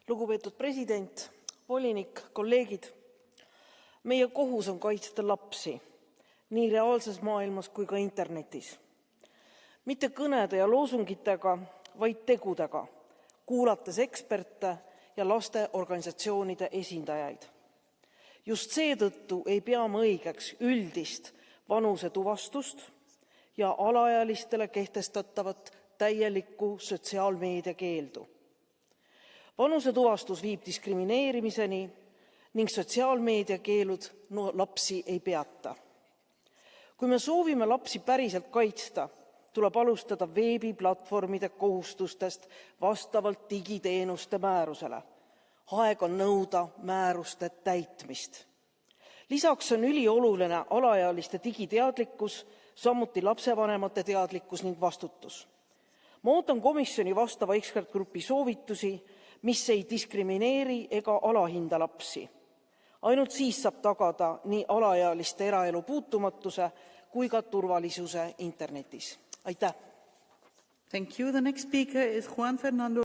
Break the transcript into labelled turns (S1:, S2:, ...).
S1: Lugupeetud president, volinik, kolleegid, meie kohus on kaitsta lapsi nii reaalses maailmas kui ka internetis. Mitte kõnede ja loosungitega, vaid tegudega, kuulates eksperte ja lasteorganisatsioonide esindajaid. Just seetõttu ei pea ma õigeks üldist vanusetuvastust ja alaealistele kehtestatavat täielikku sotsiaalmeedia keeldu. Vanusetuvastus viib diskrimineerimiseni ning sotsiaalmeedia keelud lapsi ei peata. Kui me soovime lapsi päriselt kaitsta, tuleb alustada veebiplatvormide kohustustest vastavalt digiteenuste määrusele. Aeg on nõuda määruste täitmist. Lisaks on ülioluline alaealiste digiteadlikkus, samuti lapsevanemate teadlikkus ning vastutus. Ma ootan komisjoni vastava ekspertgrupi soovitusi, mis ei diskrimineeri ega alahinda lapsi. Ainult siis saab tagada nii alaealiste eraelu puutumatuse kui ka turvalisuse internetis. Aitäh!
S2: Thank you. The next speaker is Juan Fernando